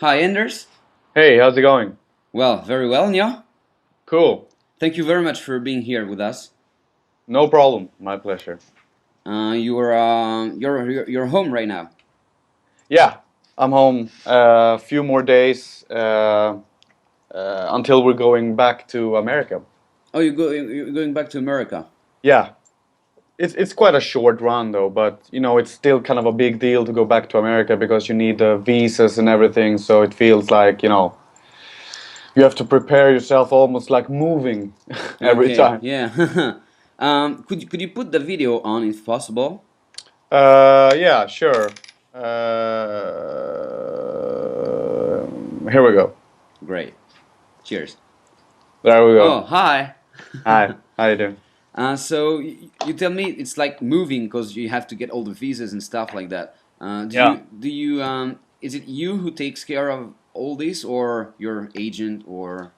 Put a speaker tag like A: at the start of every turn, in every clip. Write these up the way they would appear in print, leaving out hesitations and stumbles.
A: Hi, Anders.
B: Hey, how's it going?
A: Well, very well, yeah.
B: Cool.
A: Thank you very much for being here with us.
B: No problem. My pleasure.
A: You're home right now.
B: Yeah, I'm home. A few more days until we're going back to America.
A: Oh, you're going back to America.
B: Yeah, it's quite a short run though, but it's still kind of a big deal to go back to America because you need the visas and everything. So it feels like you have to prepare yourself almost like moving every
A: Okay,
B: time.
A: yeah. Could you put the video on if possible?
B: Yeah, sure. Here we go.
A: Great. Cheers.
B: There we
A: Oh,
B: go.
A: hi.
B: Hi, how you doing?
A: So you tell me it's like moving because you have to get all the visas and stuff like that.
B: Yeah.
A: Is it you who takes care of all this, or your agent, or?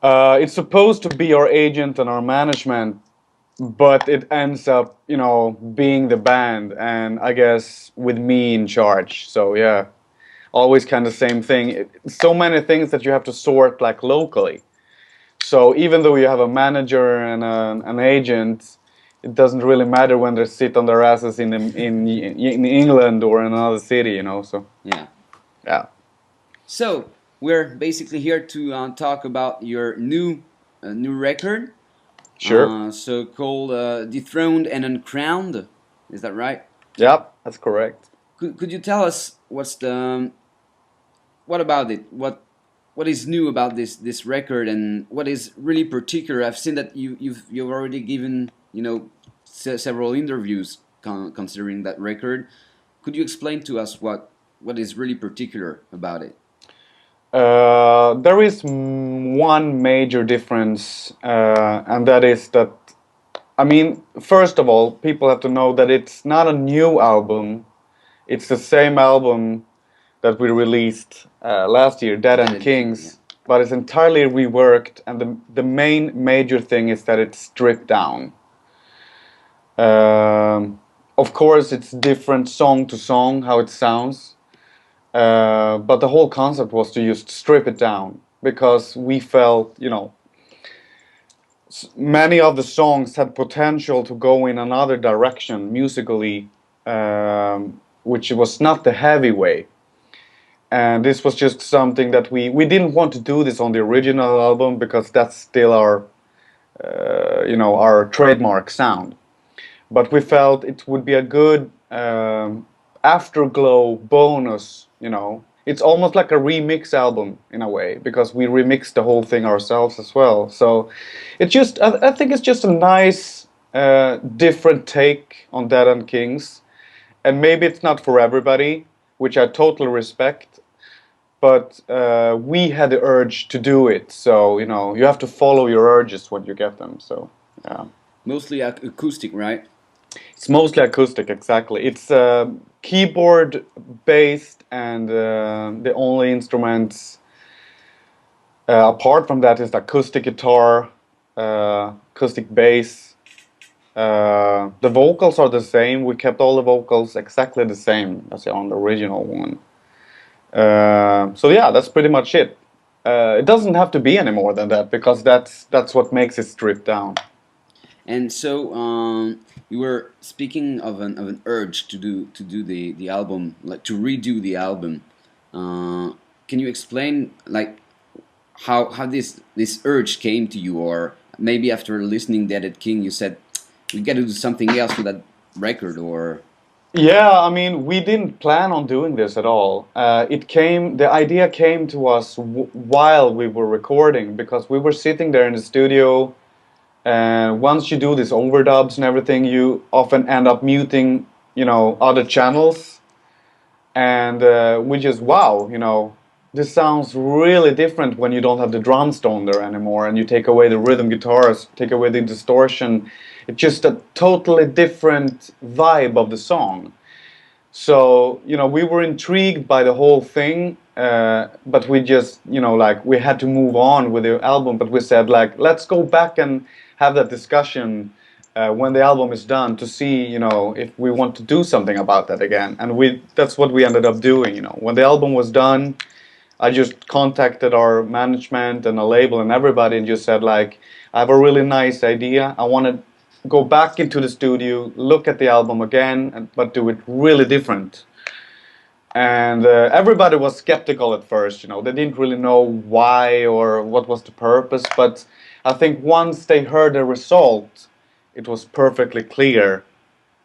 B: It's supposed to be our agent and our management, but it ends up, being the band, and I guess with me in charge. So yeah, always kind of same thing. So many things that you have to sort like locally. So even though you have a manager and an agent, it doesn't really matter when they sit on their asses in England or in another city. So
A: Yeah.
B: yeah,
A: So we're basically here to talk about your new record,
B: sure.
A: so called "Dethroned and Uncrowned." Is that right?
B: Yep, that's correct.
A: Could you tell us what about it? What is new about this record, and what is really particular? I've seen that you've already given several interviews considering that record. Could you explain to us what is really particular about it?
B: There is one major difference, and that is that, I mean, first of all, people have to know that it's not a new album. It's the same album that we released last year, Dead
A: Dead
B: and
A: and King, yeah.
B: Kings, but it's entirely reworked, and the main major thing is that it's stripped down. Of course, it's different song to song how it sounds. But the whole concept was to just strip it down because we felt, many of the songs had potential to go in another direction musically, which was not the heavy way. And this was just something that we didn't want to do this on the original album because that's still our trademark sound. But we felt it would be a good afterglow bonus. It's almost like a remix album in a way because we remixed the whole thing ourselves as well. So I think it's just a nice different take on Dead and Kings, and maybe it's not for everybody, which I totally respect. But we had the urge to do it, so you have to follow your urges when you get them. So yeah.
A: Mostly acoustic, right?
B: It's mostly acoustic, exactly. It's keyboard based, and the only instruments apart from that is the acoustic guitar, acoustic bass. The vocals are the same. We kept all the vocals exactly the same as on the original one. So yeah, that's pretty much it. It doesn't have to be any more than that because that's what makes it stripped down.
A: And so you were speaking of an urge to do the album, like to redo the album. Can you explain like how this urge came to you, or maybe after listening Dead at King you said we got to do something else with that record, or?
B: Yeah, I mean, we didn't plan on doing this at all. The idea came to us while we were recording because we were sitting there in the studio, and once you do these overdubs and everything, you often end up muting, other channels, and we just, wow, this sounds really different when you don't have the drum stone there anymore, and you take away the rhythm guitars, take away the distortion. It's just a totally different vibe of the song. So, we were intrigued by the whole thing, but we just, like, we had to move on with the album, but we said, like, let's go back and have that discussion when the album is done to see, if we want to do something about that again. And that's what we ended up doing. When the album was done, I just contacted our management and a label and everybody and just said like, I have a really nice idea. I want to go back into the studio, look at the album again, but do it really different. And everybody was skeptical at first, you know, they didn't really know why or what was the purpose, but I think once they heard the result, it was perfectly clear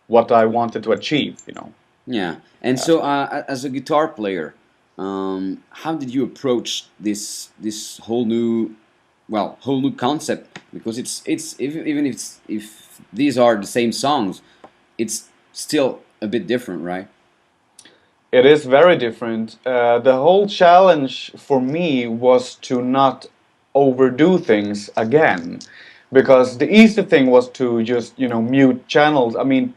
B: what I wanted to achieve, you know.
A: Yeah. And so, as a guitar player, how did you approach this whole new, well, whole new concept? Because it's even if these are the same songs, it's still a bit different, right?
B: It is very different. The whole challenge for me was to not overdo things again, because the easy thing was to just, you know, mute channels. I mean,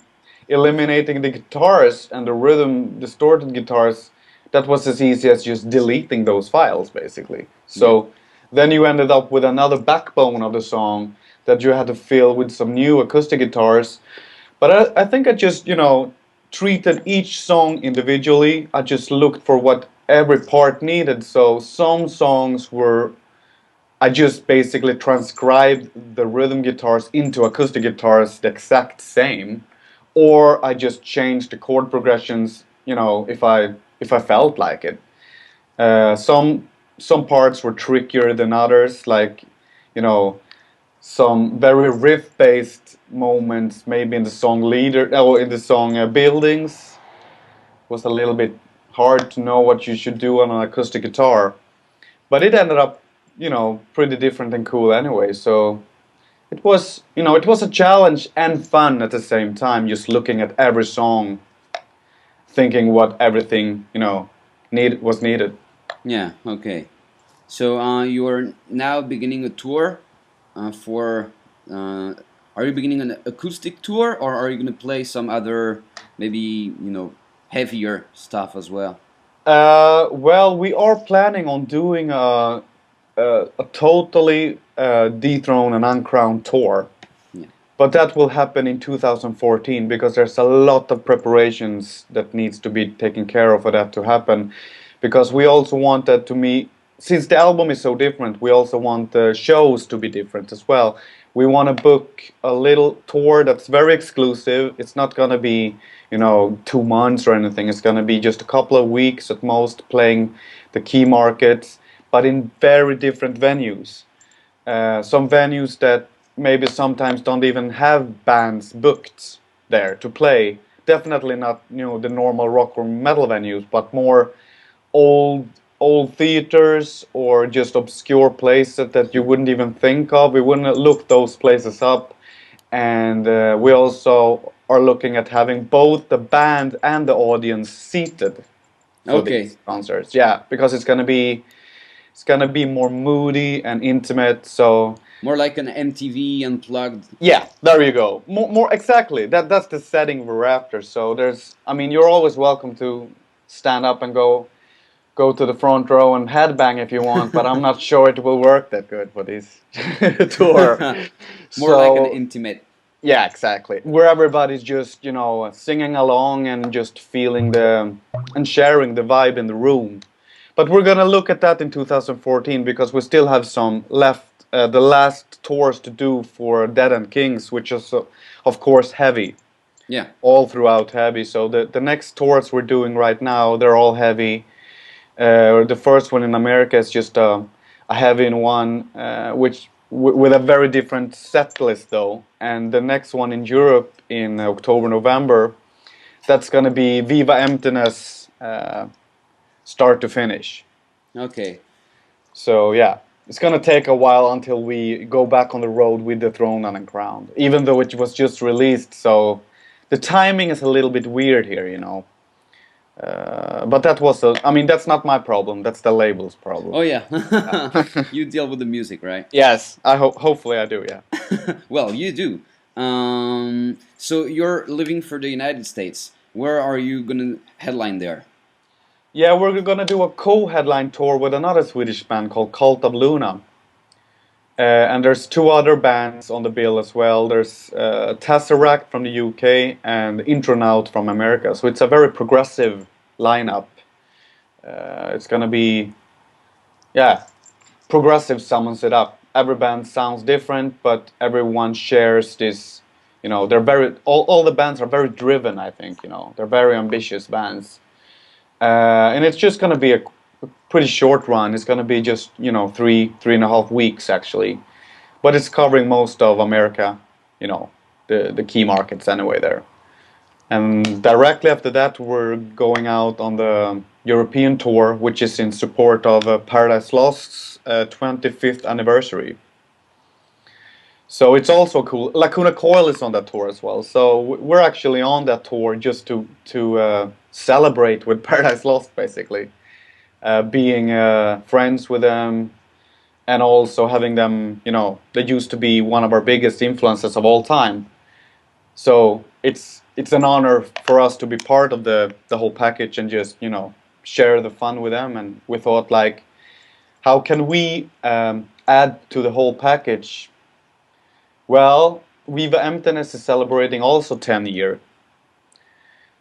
B: eliminating the guitars and the rhythm distorted guitars, that was as easy as just deleting those files, basically.
A: Yeah.
B: So then you ended up with another backbone of the song that you had to fill with some new acoustic guitars. But I think I just, you know, treated each song individually. I just looked for what every part needed. So some songs were, I just basically transcribed the rhythm guitars into acoustic guitars the exact same, or I just changed the chord progressions, you know, if I felt like it. Some parts were trickier than others, like, you know, some very riff-based moments, maybe in the song leader or in the song buildings, was a little bit hard to know what you should do on an acoustic guitar, but it ended up, you know, pretty different and cool anyway. So it was, you know, it was a challenge and fun at the same time, just looking at every song, thinking what everything, you know, was needed.
A: Yeah. Okay. So, you are now beginning a tour for. Are you beginning an acoustic tour, or are you going to play some other, maybe, heavier stuff as well?
B: Well, we are planning on doing a totally Dethroned and Uncrowned tour.
A: Yeah.
B: But that will happen in 2014 because there's a lot of preparations that needs to be taken care of for that to happen. Because we also want that to meet, since the album is so different, we also want the shows to be different as well. We want to book a little tour that's very exclusive. It's not going to be, you know, 2 months or anything. It's going to be just a couple of weeks at most, playing the key markets, but in very different venues. Some venues that maybe sometimes don't even have bands booked there to play. Definitely not, you know, the normal rock or metal venues, but more old old theaters or just obscure places that you wouldn't even think of. We wouldn't look those places up, and we also are looking at having both the band and the audience seated for
A: Okay.
B: these concerts. Yeah, because it's gonna be more moody and intimate. So
A: More like an MTV unplugged.
B: yeah, there you go. More exactly. That's the setting we're after. So there's, I mean, you're always welcome to stand up and go to the front row and headbang if you want, but I'm not sure it will work that good for this tour.
A: More like an
B: So
A: intimate.
B: yeah, exactly. Where everybody's just, you know, singing along and just feeling the and sharing the vibe in the room. But we're gonna look at that in 2014 because we still have some left. The last tours to do for Dead and Kings, which is of course heavy,
A: Yeah.
B: all throughout heavy. So the next tours we're doing right now, they're all heavy. The first one in America is just a heavy one, which with a very different set list though. And the next one in Europe in October, November, that's gonna be Viva Emptiness, start to finish.
A: Okay.
B: So yeah, it's gonna take a while until we go back on the road with Dethroned and Uncrowned, even though it was just released. So the timing is a little bit weird here, you know. But that was I mean, that's not my problem. That's the label's
A: Oh
B: problem.
A: yeah. You deal with the music, right?
B: Yes, I hope. Hopefully, I do. Yeah.
A: Well, you do. So you're living for the United States. Where are you gonna headline there?
B: Yeah, we're gonna do a co-headline tour with another Swedish band called Cult of Luna. And there's two other bands on the bill as well. There's Tesseract from the UK and Intronaut from America. So it's a very progressive lineup. It's gonna be yeah, progressive summons it up. Every band sounds different, but everyone shares this. You know, they're very all the bands are very driven. I think they're very ambitious bands, and it's just gonna be a pretty short run. It's gonna be just 3.5 weeks actually, but it's covering most of America. You know, the key markets anyway there. And directly after that, we're going out on the European tour, which is in support of Paradise Lost's 25th anniversary. So it's also cool. Lacuna Coil is on that tour as well. So we're actually on that tour just to celebrate with Paradise Lost, basically, being friends with them, and also having them. They used to be one of our biggest influences of all time. So it's an honor for us to be part of the whole package and just share the fun with them. And we thought, like, how can we add to the whole package? Well, Viva Emptiness is celebrating also 10 year.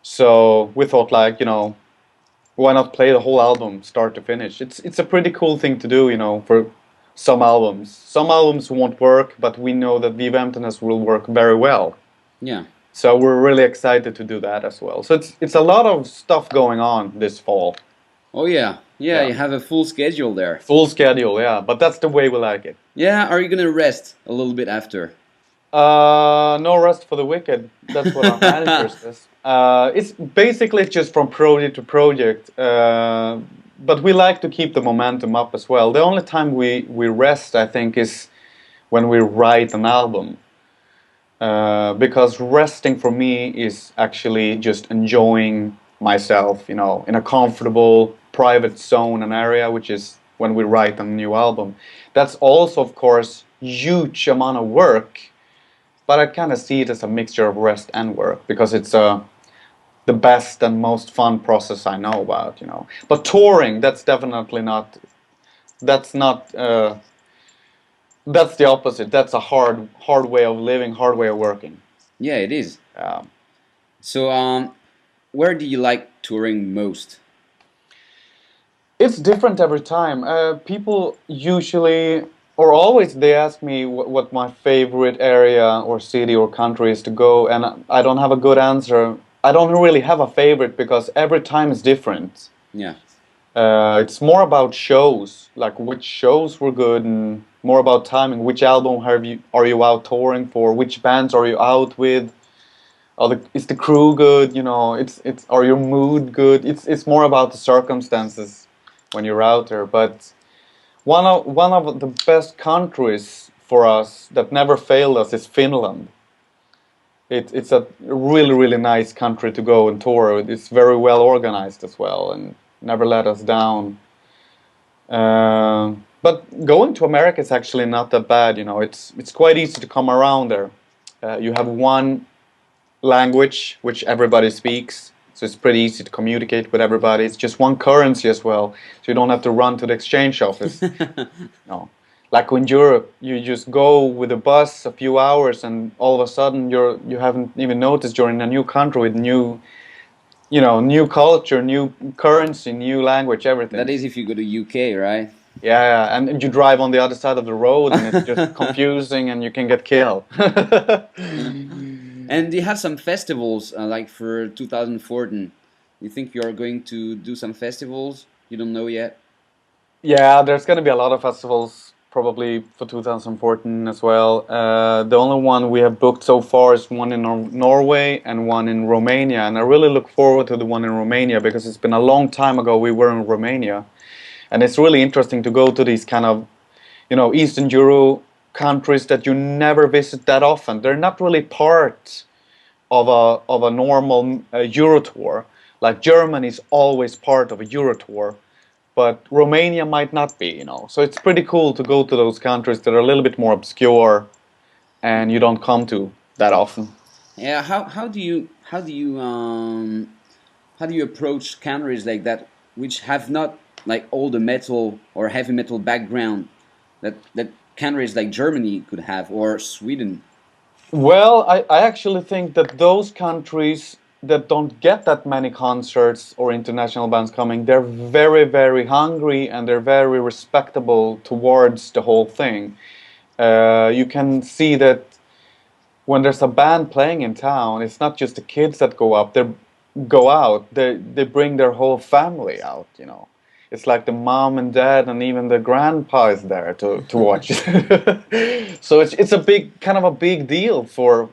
B: So we thought, like, why not play the whole album start to finish? It's a pretty cool thing to do, for some albums. Some albums won't work, but we know that Viva Emptiness will work very well.
A: Yeah.
B: So we're really excited to do that as well. So it's a lot of stuff going on this fall.
A: Oh yeah. Yeah,
B: Yeah.
A: you have a full schedule there.
B: Full schedule, yeah. But that's the way we like it.
A: Yeah, are you gonna rest a little bit after?
B: No rest for the wicked. That's what our manager says. It's basically just from project to project. But we like to keep the momentum up as well. The only time we rest, I think, is when we write an album. Because resting for me is actually just enjoying myself, in a comfortable, private zone and area, which is when we write a new album. That's also, of course, huge amount of work, but I kind of see it as a mixture of rest and work because it's the best and most fun process I know about, But touring, that's definitely not. That's not. That's the opposite. That's a hard way of living, hard way of working.
A: Yeah, it is.
B: Um,
A: So, where do you like touring most?
B: it's different every time. People usually or always they ask me what my favorite area or city or country is to go, and I don't have a good answer. I don't really have a favorite because every time is different.
A: Yeah.
B: It's more about shows, like which shows were good, and more about timing. Which album are you out touring for? Which bands are you out with? Is the crew good? It's are your mood good? It's more about the circumstances when you're out there. But one of the best countries for us that never failed us is Finland. It's a really nice country to go and tour. It's very well organized as well, and never let us down. But going to America is actually not that bad. It's quite easy to come around there. You have one language which everybody speaks, so it's pretty easy to communicate with everybody. It's just one currency as well, so you don't have to run to the exchange office. No, like in Europe, you just go with a bus a few hours, and all of a sudden you haven't even noticed you're in a new country with new culture, new currency, new language, everything.
A: That is if you go to UK, right?
B: Yeah, and you drive on the other side of the road, and it's just confusing, and you can get killed.
A: And you have some festivals, like for 2014. You think you're going to do some festivals? You don't know yet?
B: Yeah, there's going to be a lot of festivals probably for 2014 as well. The only one we have booked so far is one in Norway and one in Romania, and I really look forward to the one in Romania because it's been a long time ago we were in Romania, and it's really interesting to go to these kind of, Eastern Euro countries that you never visit that often. They're not really part of a normal Euro tour. Like Germany is always part of a Euro tour, but Romania might not be. So it's pretty cool to go to those countries that are a little bit more obscure, and you don't come to that often.
A: Yeah. How do you approach countries like that, which have not like all the metal or heavy metal background that countries like Germany could have, or Sweden?
B: Well, I actually think that those countries that don't get that many concerts or international bands coming, they're very, very hungry and they're very respectable towards the whole thing. You can see that when there's a band playing in town, it's not just the kids that go up. They go out. They bring their whole family out. You know, it's like the mom and dad and even the grandpa is there to watch. So it's a big kind of a big deal for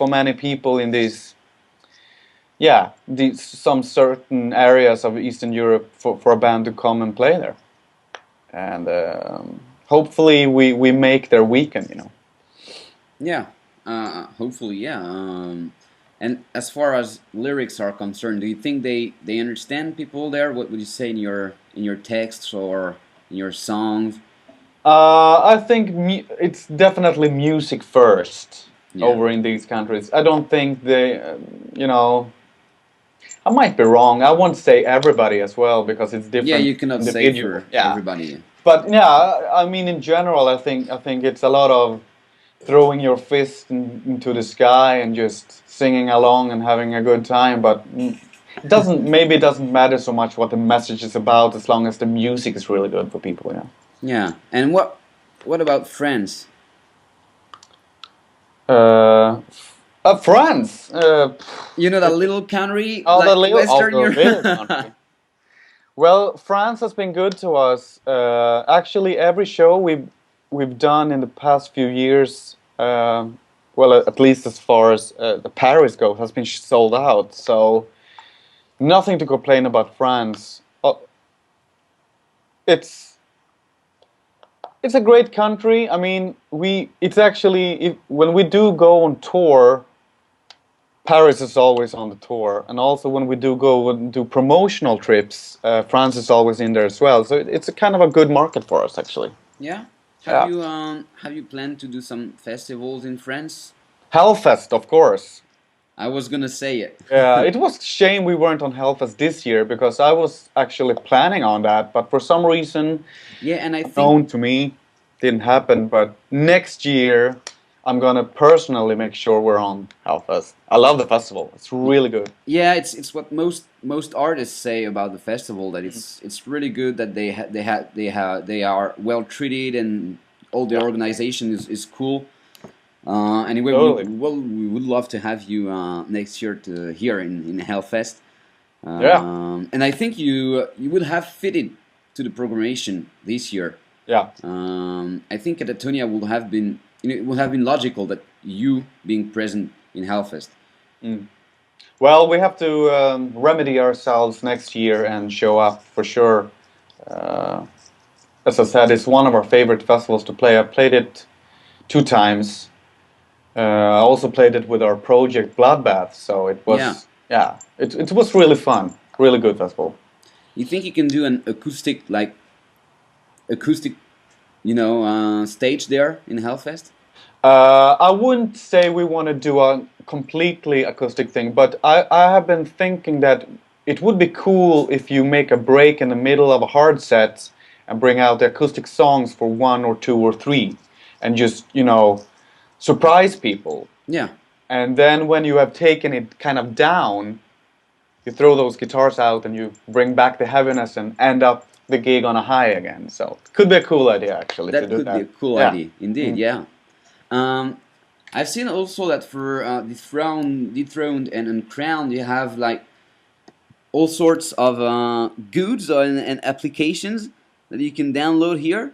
B: many people in these, yeah, these some certain areas of Eastern Europe for a band to come and play there, and hopefully we make their weekend. You know.
A: Yeah, hopefully, yeah. And as far as lyrics are concerned, do you think they understand people there? What would you say in your texts or in your songs?
B: I think it's definitely music first
A: Yeah,
B: over in these countries. I don't think they, you know, I might be wrong. I won't say everybody as well because it's
A: yeah.
B: different
A: You cannot say
B: individual.
A: for
B: Yeah,
A: everybody.
B: but yeah, I mean in general, I think it's a lot of throwing your fist into the sky and just singing along and having a good time. But it doesn't matter so much what the message is about as long as the music is really good for people. Yeah.
A: Yeah. And what about France?
B: Uh, France.
A: You know that little country
B: Oh,
A: like Western
B: the little
A: Europe.
B: country. Well, France has been good to us. Actually, every show we've done in the past few years, well, at least as far as the Paris goes, has been sold out. So nothing to complain about France. It's it's a great country. I mean, it's actually when we do go on tour. Paris is always on the tour, and also when we do go and do promotional trips, France is always in there as well. So it's a kind of a good market for us, actually.
A: Yeah.
B: Yeah,
A: Have you planned to do some festivals in France?
B: Hellfest, of course.
A: I was gonna say it.
B: Yeah, it was a shame we weren't on Hellfest this year because I was actually planning on that, but for some reason,
A: Yeah, and I think
B: unknown to me, didn't happen. But next year, I'm gonna personally make sure we're on Hellfest. I love the festival; it's really good.
A: yeah, it's what most artists say about the festival that it's really good that they are well treated and all the
B: Yeah,
A: organization is cool. Anyway,
B: totally.
A: we would love to have you next year to here in Hellfest.
B: Yeah,
A: And I think you would have fitted to the programmation this year.
B: yeah.
A: I think Katatonia would have been it would have been logical that you being present in Hellfest.
B: Mm. Well, we have to remedy ourselves next year and show up for sure. Uh, as I said, it's one of our favorite festivals to play. I played it 2 times. I also played it with our project Bloodbath, so it
A: Yeah.
B: was it was really fun, really good festival.
A: You think you can do an acoustic, stage there in Hellfest?
B: I wouldn't say we want to do a completely acoustic thing, but I have been thinking that it would be cool if you make a break in the middle of a hard set and bring out the acoustic songs for 1 or 2 or 3 and just, surprise people.
A: Yeah.
B: And then when you have taken it kind of down, you throw those guitars out and you bring back the heaviness and end up the gig on a high again. So it could be a cool idea actually to
A: That
B: do
A: could be a
B: that.
A: cool
B: Yeah.
A: idea, indeed.
B: Mm.
A: Yeah. I've seen also that for Dethroned and Uncrowned, you have like all sorts of goods and applications that you can download here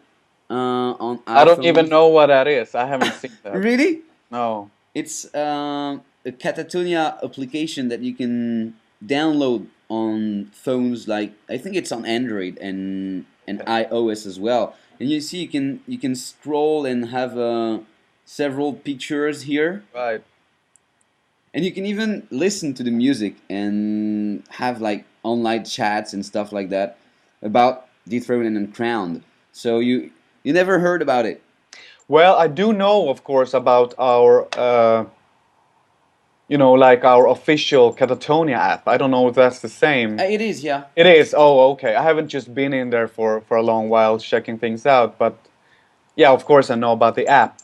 A: on
B: I don't even
A: iPhones.
B: know what that is. I haven't seen that.
A: Really?
B: No.
A: It's a Katatonia application that you can download on phones. Like I think it's on Android and iOS as well. And you see, you can scroll and have several pictures here,
B: Right.
A: and you can even listen to the music and have like online chats and stuff like that about Dethroned and Uncrowned. So you never heard about it.
B: Well, I do know, of course, about our, like our official Catatonia app. I don't know if that's the same.
A: It is, yeah.
B: It is. Oh, okay. I haven't just been in there for a long while checking things out, but yeah, of course, I know about the app.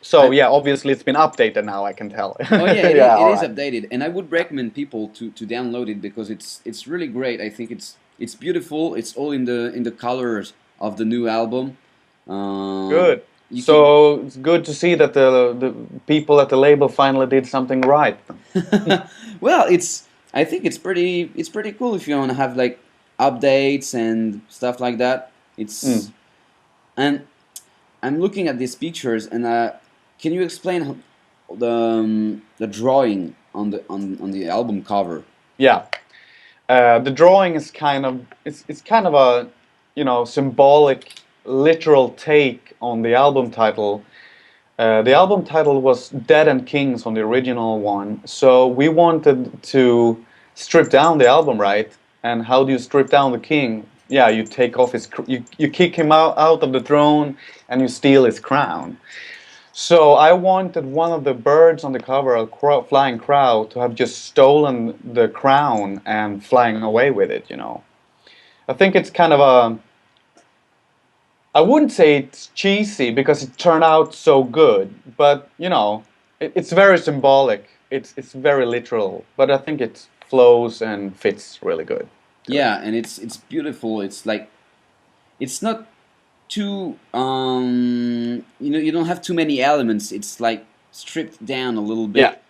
B: So yeah, obviously it's been updated now, I can tell.
A: Oh yeah,
B: Yeah,
A: it
B: all
A: is
B: right.
A: updated, and I would recommend people to download it because it's really great. I think it's beautiful. It's all in the colors of the new album. Uh,
B: Good.
A: you can,
B: So it's good to see that the people at the label finally did something right.
A: well, it's I think it's pretty cool if you want to have like updates and stuff like that.
B: Mm.
A: It's and I'm looking at these pictures, and can you explain the drawing on on the album cover?
B: Yeah. The drawing is kind of it's kind of a symbolic, literal take on the album title. The album title was Dead and Kings on the original one, so we wanted to strip down the album, right? And how do you strip down the king? Yeah, you take off you kick him out of the throne and you steal his crown. So I wanted one of the birds on the cover, a flying crow, to have just stolen the crown and flying away with it, you know. I think it's kind of a, I wouldn't say it's cheesy because it turned out so good, but it's very symbolic. It's very literal, but I think it flows and fits really good to it.
A: Yeah, and it's beautiful. It's like it's not too you don't have too many elements. It's like stripped down a little
B: Yeah,
A: bit.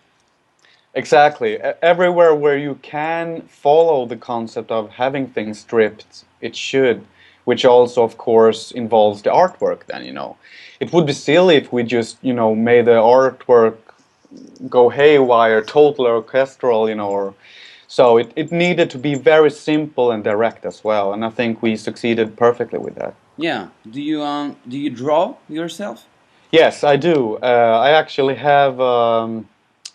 B: exactly. Everywhere where you can follow the concept of having things stripped, it should, which also, of course, involves the artwork. Then it would be silly if we just made the artwork go haywire, total orchestral, or so it needed to be very simple and direct as well, and I think we succeeded perfectly with that.
A: Yeah. Do you draw yourself?
B: Yes, I do. I actually have.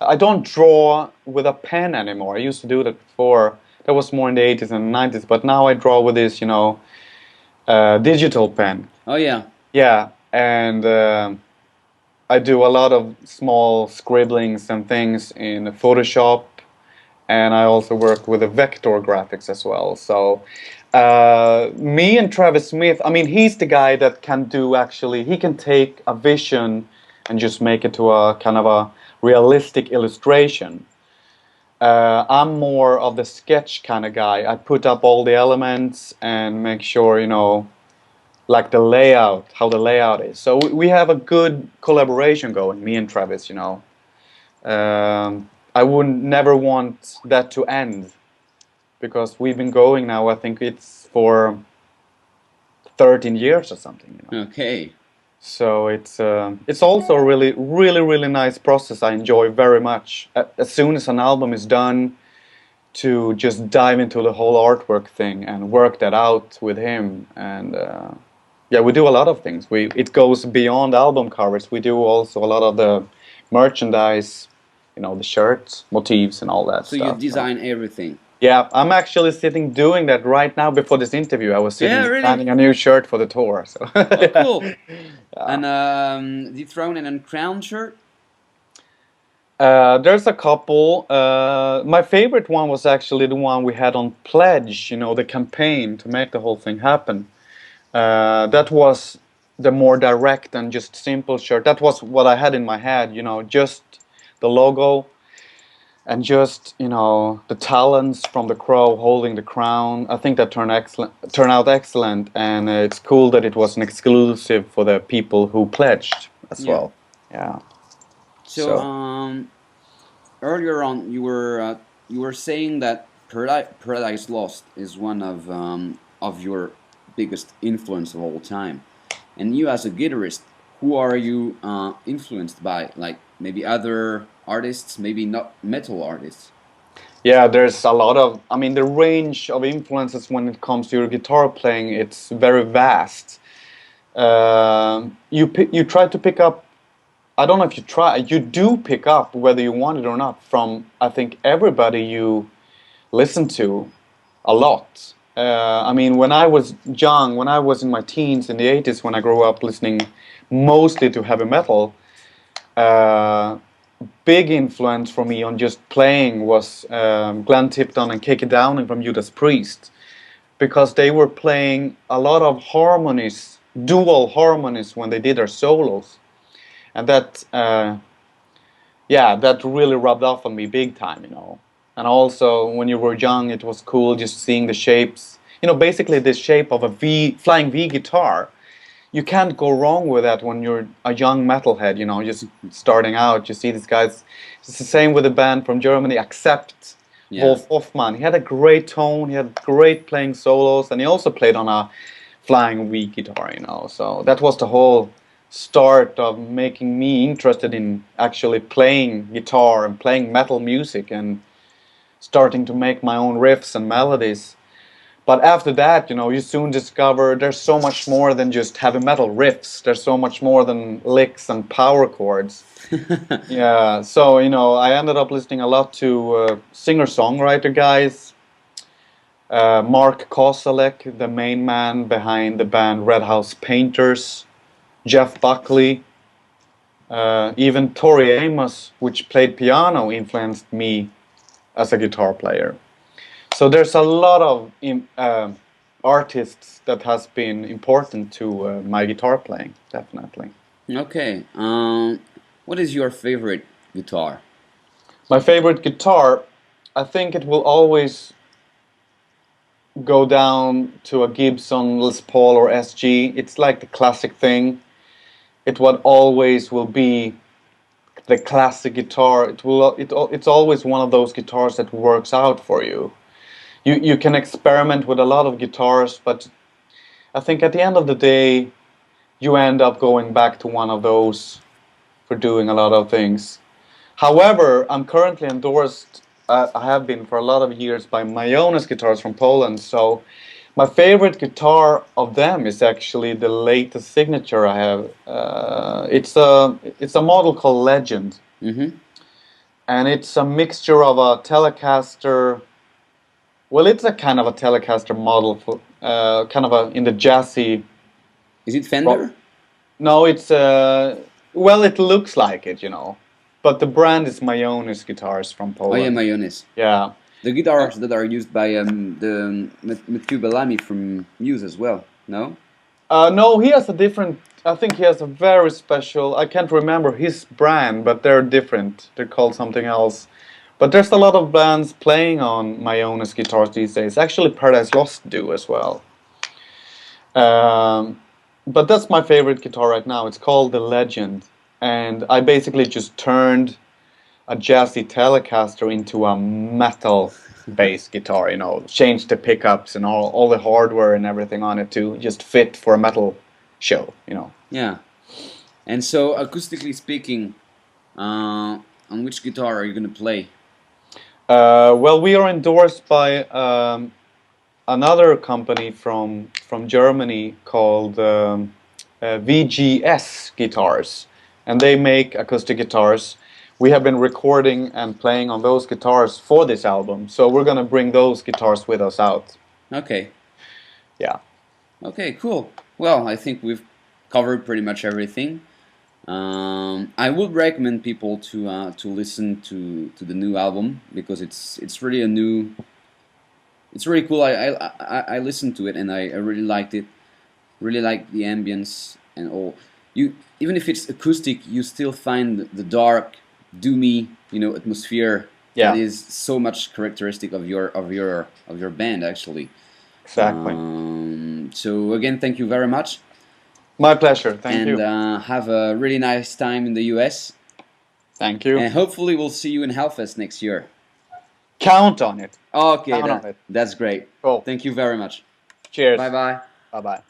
B: I don't draw with a pen anymore. I used to do that before. That was more in the 80s and 90s, but now I draw with this, digital pen.
A: Oh yeah.
B: Yeah, and I do a lot of small scribblings and things in Photoshop, and I also work with the vector graphics as well. So me and Travis Smith, I mean, he's the guy that can do actually, he can take a vision and just make it to a kind of a realistic illustration. I'm more of the sketch kind of guy. I put up all the elements and make sure, like the layout, how the layout is. So we have a good collaboration going, me and Travis, I would never want that to end because we've been going now, I think it's for 13 years or something.
A: Okay.
B: So it's also a really, really, really nice process. I enjoy very much. As soon as an album is done, to just dive into the whole artwork thing and work that out with him. And yeah, we do a lot of things. It goes beyond album covers. We do also a lot of the merchandise, the shirts, motifs, and all that
A: So you
B: stuff. So.
A: design everything.
B: Yeah, I'm actually sitting doing that right now before this interview. I was sitting
A: Yeah, really.
B: designing a new shirt for the tour. So
A: Oh,
B: yeah.
A: cool.
B: Yeah.
A: And Dethroned and Uncrowned shirt.
B: There's a couple. My favorite one was actually the one we had on Pledge, the campaign to make the whole thing happen. That was the more direct and just simple shirt. That was what I had in my head, just the logo and just, the talons from the crow holding the crown. I think that turned out excellent, and it's cool that it was an exclusive for the people who pledged as
A: Yeah.
B: well. Yeah.
A: So
B: So.
A: earlier on, you were saying that Paradise Lost is one of your biggest influence of all time, and you as a guitarist, who are you influenced by? Like maybe other artists, maybe not metal artists.
B: Yeah, there's a lot of, I mean, the range of influences when it comes to your guitar playing, it's very vast. You try to pick up, I don't know if you try, you do pick up, whether you want it or not, from, I think, everybody you listen to a lot. I mean, when I was young, when I was in my teens in the 80s, when I grew up listening mostly to heavy metal, uh, big influence for me on just playing was Glenn Tipton and Kiki Downing from Judas Priest, because they were playing a lot of harmonies, dual harmonies when they did their solos. and that yeah, that really rubbed off on me big time, you know. And also, when you were young, it was cool just seeing the shapes. You know, basically the shape of a flying V guitar. You can't go wrong with that when you're a young metalhead, you know, just starting out. You see these guys. It's the same with the band from Germany, Accept.
A: Yeah.
B: Wolf Hoffmann. He had a great tone. He had great playing solos, and he also played on a flying V guitar, you know. So that was the whole start of making me interested in actually playing guitar and playing metal music and starting to make my own riffs and melodies. But after that, you know, you soon discover there's so much more than just heavy metal riffs. There's so much more than licks and power chords. Yeah, so, you know, I ended up listening a lot to singer-songwriter guys. Mark Koselleck, the main man behind the band Red House Painters. Jeff Buckley. Even Tori Amos, which played piano, influenced me as a guitar player. So there's a lot of artists that has been important to my guitar playing, definitely.
A: Okay. What is your favorite guitar?
B: My favorite guitar, I think it will always go down to a Gibson Les Paul or SG. It's like the classic thing. It what always will be the classic guitar. It's always one of those guitars that works out for you. You can experiment with a lot of guitars, but I think at the end of the day, you end up going back to one of those for doing a lot of things. However, I'm currently endorsed, I have been for a lot of years, by Mayones guitars from Poland, so my favorite guitar of them is actually the latest signature I have. It's a model called Legend, and it's a mixture of a Telecaster. Well, it's a kind of a Telecaster model for kind of a in the jazzy.
A: Is it Fender?
B: No, it's well, it looks like it, you know, but the brand is Mayones guitars from Poland.
A: Oh yeah, Mayones.
B: Yeah.
A: The guitars that are used by the Mathieu Bellamy from Muse as well. No.
B: No, he has a different. I think he has a very special. I can't remember his brand, but they're different. They're called something else. But there's a lot of bands playing on Mayones guitars these days. Actually, Paradise Lost do as well. But that's my favorite guitar right now. It's called the Legend, and I basically just turned a jazzy Telecaster into a metal bass guitar. You know, changed the pickups and all the hardware and everything on it to just fit for a metal show. You know.
A: Yeah. And so, acoustically speaking, on which guitar are you gonna play?
B: Well, we are endorsed by another company from Germany called VGS Guitars, and they make acoustic guitars. We have been recording and playing on those guitars for this album, so we're gonna bring those guitars with us out.
A: Okay.
B: Yeah.
A: Okay, cool. Well, I think we've covered pretty much everything. I would recommend people to listen to the new album because it's really a new. It's really cool. I listened to it and I really liked it. Really like the ambience and all. You even if it's acoustic, you still find the dark, doomy, atmosphere that is so much characteristic of your band actually.
B: Exactly.
A: So again, thank you very much.
B: My pleasure. Thank you.
A: And have a really nice time in the US.
B: Thank you.
A: And hopefully we'll see you in Hellfest next year.
B: Count on it.
A: Okay,
B: Count on it.
A: that's great.
B: Cool.
A: Thank you very much.
B: Cheers.
A: Bye-bye.
B: Bye-bye.